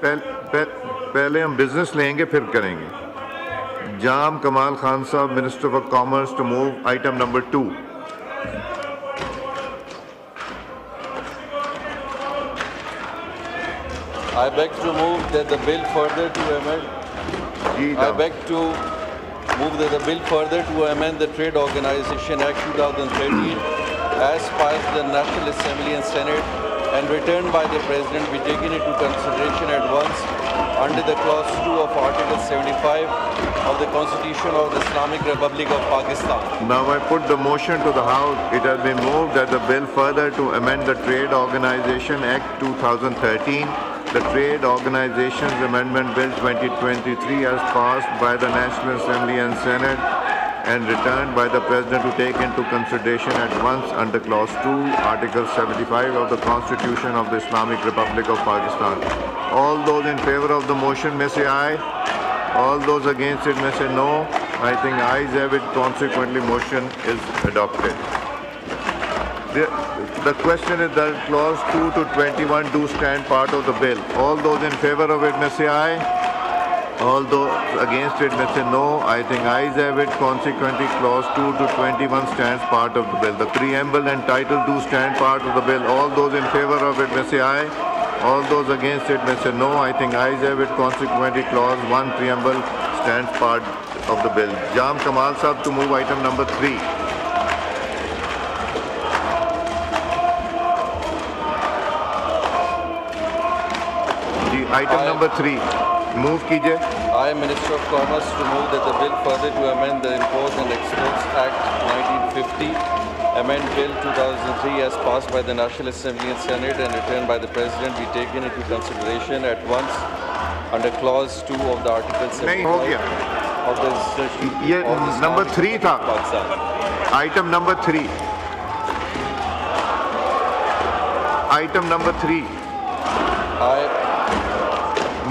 पहले हम बिजनेस लेंगे फिर करेंगे। जाम Kamal Khan sahab, minister for commerce, to move item number 2। I beg to move that the bill further to amend. I beg to move that the bill further to amend the Trade Organization Act 2013 as passed the National Assembly and Senate and returned by the President be taken into consideration at once under the clause 2 of Article 75 of the Constitution of the Islamic Republic of Pakistan. Now I put the motion to the House. It has been moved that the bill further to amend the Trade Organization Act 2013, the Trade Organizations Amendment Bill 2023 as passed by the National Assembly and Senate and returned by the President to take into consideration at once under Clause 2, Article 75 of the Constitution of the Islamic Republic of Pakistan. All those in favor of the motion may say aye. All those against it may say no. I think ayes have it. Consequently, motion is adopted. The question is that Clause 2 to 21 do stand part of the bill. All those in favor of it may say aye. All those against it may say no. I think ayes have it. Consequently, Clause 2 to 21 stands part of the bill. The preamble and title do stand part of the bill. All those in favor of it may say aye. All those against it may say no. I think ayes have it. Consequently, Clause 1 preamble stands part of the bill. Jam Kamal Sahab to move item number 3. Item number 3. Move कीजिए. I, Minister of Commerce, to move that the bill further to amend the Imports and Exports Act 1950, amend Bill 2003 as passed by the National Assembly and Senate and returned by the President be taken into consideration at once under Clause 2 of the Article 75 of the ये number 3 था. Item number 3. Item number 3.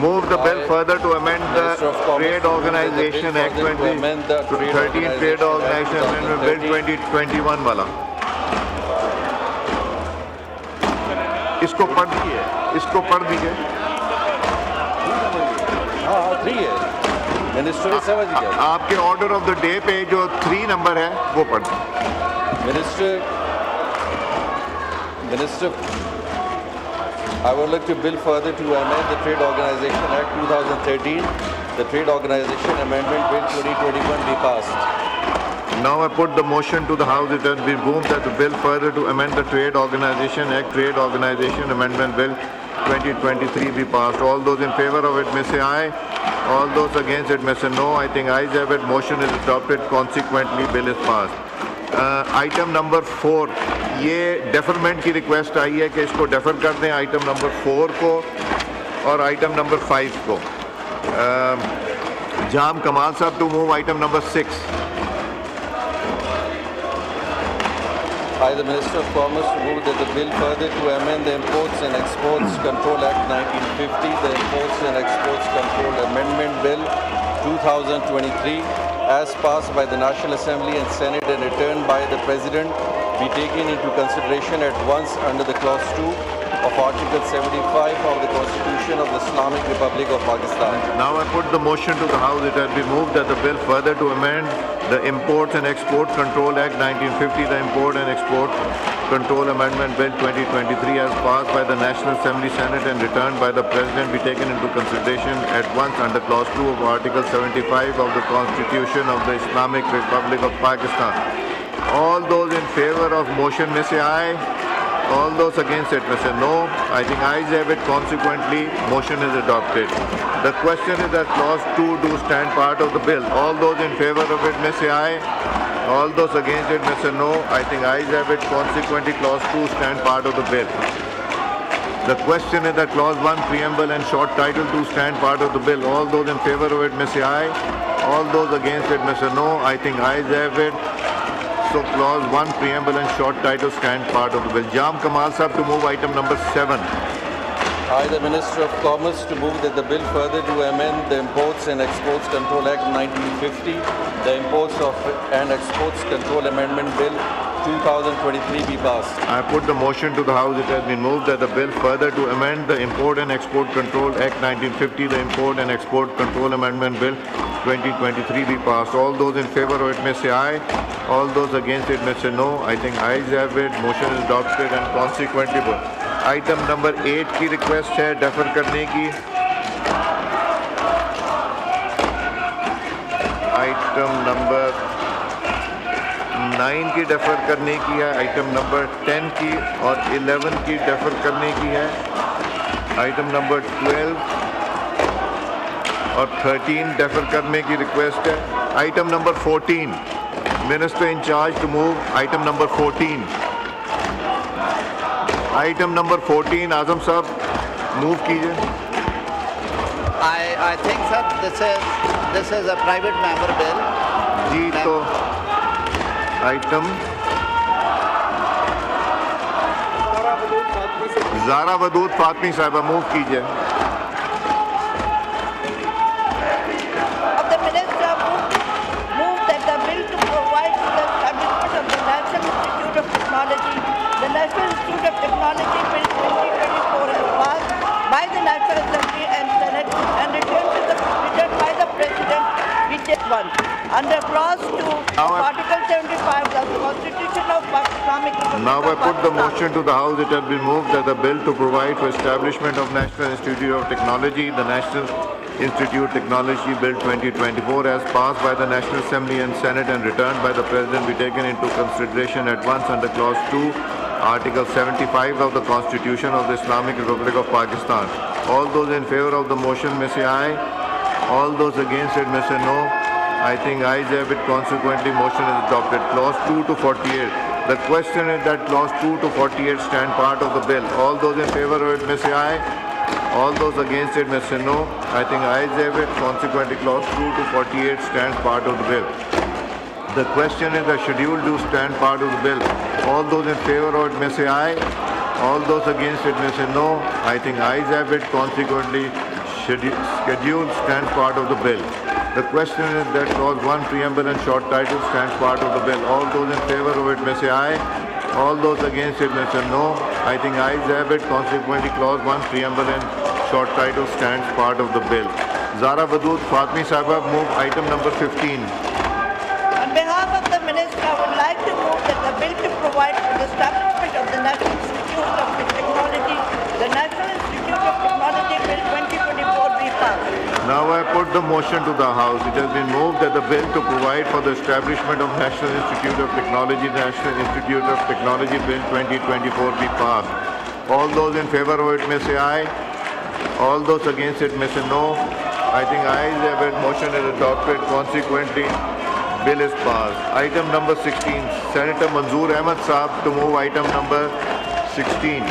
Move the bill further to amend the Trade Organization Act 2013, Trade Organization Amendment Bill 2021 वाला. इसको पढ़ दीजिए. इसको पढ़ दीजिए. हाँ 3 है. मिनिस्टर समझ गया. आपके ऑर्डर ऑफ द डे पे जो 3 नंबर है वो पढ़ दीजिए. Minister, I would like to bill further to amend the Trade Organization Act 2013, the Trade Organization Amendment Bill 2021 be passed. Now I put the motion to the House. It has been moved that the bill further to amend the Trade Organization Act, Trade Organization Amendment Bill 2023 be passed. All those in favor of it may say aye. All those against it may say no. I think ayes have it. Motion is adopted. Consequently, bill is passed. Item number 4, ये deferment की request आई है कि इसको defer कर दें item number 4 को और item number 5 को. Jam Kamal sahab to move item number 6. I, the Minister of Commerce, move that the bill further to amend the Imports and Exports Control Act 1950, the Imports and Exports Control Amendment Bill 2023, as passed by the National Assembly and Senate and returned by the President, be taken into consideration at once under the Clause 2 of Article 75 of the Constitution of the Islamic Republic of Pakistan. Now I put the motion to the House. It has been moved that the bill further to amend the Imports and Export Control Act 1950, the Import and Export Control Amendment Bill 2023 as passed by the National Assembly, Senate and returned by the President be taken into consideration at once under Clause 2 of Article 75 of the Constitution of the Islamic Republic of Pakistan. All those in favor of motion may say aye. All those against it may say no. I think ayes have it. Consequently, motion is adopted. The question is that Clause 2 do stand part of the bill. All those in favor of it may say aye. All those against it may say no. I think ayes have it. Consequently, Clause 2 stand part of the bill. The question is that Clause 1 preamble and short title do stand part of the bill. All those in favor of it may say aye. All those against it may say no. I think ayes have it. So Clause 1 preamble and short title stand part of the bill. Jam Kamal Sahab to move item number 7. I, the Minister of Commerce, to move that the bill further to amend the Imports and Exports Control Act 1950, the Imports and Exports Control Amendment Bill 2023 be passed. I put the motion to the House. It has been moved that the bill further to amend the Import and Export Control Act 1950, the Import and Export Control Amendment Bill 2023 be passed. All those in favor of it may say aye. All those against it may say no. I think ayes have it. Motion is adopted and consequently item number 8 की request है defer करने की. Item number 9 की defer करने की है. Item number 10 की और 11 की defer करने की है. Item number 12 और 13 defer करने की request है. Item number 14. Minister in charge to move item number 14. Item number 14, Azam Sahab, move कीजिए. I think, sir, this is a private member bill. जी तो item ज़ारा वदूद फातमी साहिबा move कीजिए. Of the Minister move that the bill to provide for the establishment of the National Institute of Technology, the National Institute of Technology Bill 2024 is passed by the National Assembly and Senate and returned by the President with one. Under clause 2 of Article 75 of the Constitution of Islamic Republic Now I of put the Pakistan. motion to the House. It has been moved that the bill to provide for establishment of National Institute of Technology, the National Institute Technology Bill 2024 as passed by the National Assembly and Senate and returned by the President be taken into consideration at once under clause 2, Article 75 of the Constitution of the Islamic Republic of Pakistan. All those in favor of the motion may say aye. All those against it may say no. I think ayes have it. Consequently, motion is adopted. Clause 2 to 48. The question is that clause 2 to 48 stand part of the bill. All those in favor of it may say aye. All those against it may say no. I think ayes have it. Consequently, clause 2 to 48 stands part of the bill. The question is the schedule do stand part of the bill. All those in favor of it may say aye. All those against it may say no. I think ayes have it. Consequently, schedule stands part of the bill. The question is that clause 1 preamble and short title stands part of the bill. All those in favor of it may say aye. All those against it may say no. I think ayes have it. Consequently, clause 1 preamble and short title stands part of the bill. Zara Wadood Fatmi Sahiba move item number 15. On behalf of the Minister, I would like to move that the bill to provide for the establishment of the National Institute of Technology, the National Institute of Technology Bill 2024 be passed. Now I put the motion to the House. It has been moved that the bill to provide for the establishment of National Institute of Technology, National Institute of Technology Bill 2024 be passed. All those in favor of it may say aye. All those against it may say no. I think ayes have it. Motion is adopted. Consequently, bill is passed. Item number 16. Senator Manzoor Ahmed Saab to move item number 16.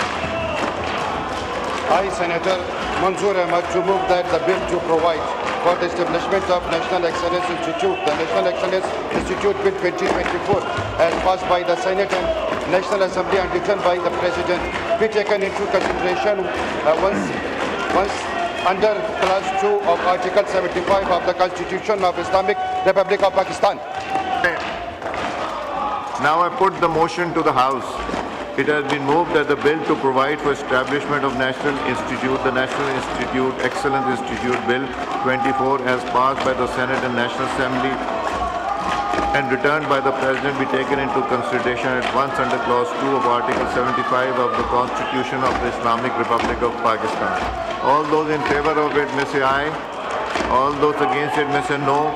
I, Senator Manzoor Ahmed, to move that the bill to provide for the establishment of National Excellence Institute, the National Excellence Institute Bill 2024, as passed by the Senate and National Assembly and returned by the President, be taken into consideration once under Clause 2 of Article 75 of the Constitution of Islamic Republic of Pakistan. Now I put the motion to the House. It has been moved that the bill to provide for establishment of National Institute, the National Institute, Excellence Institute Bill 24 as passed by the Senate and National Assembly and returned by the President be taken into consideration at once under Clause 2 of Article 75 of the Constitution of the Islamic Republic of Pakistan. All those in favor of it may say aye. All those against it may say no.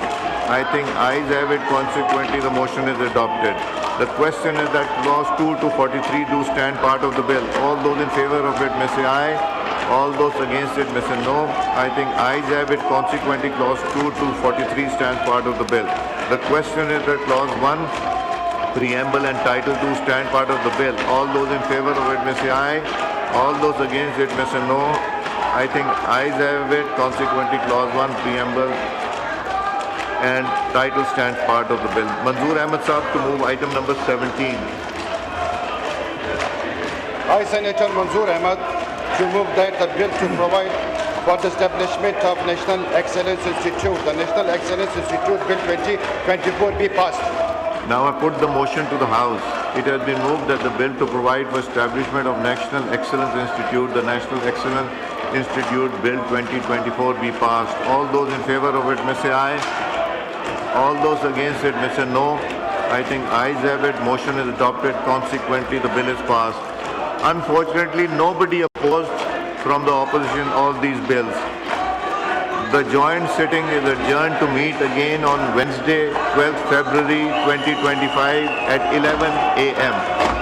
I think ayes have it. Consequently, the motion is adopted. The question is that clause 2 to 43 do stand part of the bill. All those in favor of it may say aye. All those against it may say no. I think ayes have it. Consequently, clause 2 to 43 stands part of the bill. The question is that clause 1, preamble and title do stand part of the bill. All those in favor of it may say aye. All those against it may say no. I think ayes have it. Consequently, clause 1, preamble and title stands part of the bill. Manzoor Ahmed Saab to move item number 17. I, Senator Manzoor Ahmed, to move that the bill to provide for the establishment of National Excellence Institute, the National Excellence Institute Bill 2024 be passed. Now I put the motion to the House. it has been moved that the bill to provide for establishment of National Excellence Institute, the National Excellence Institute Bill 2024 be passed. All those in favor of it may say aye. All those against it may say no. I think ayes have it. Motion is adopted. Consequently, the bill is passed. Unfortunately, nobody opposed from the opposition all these bills. The joint sitting is adjourned to meet again on Wednesday, 12th February 2025 at 11 a.m.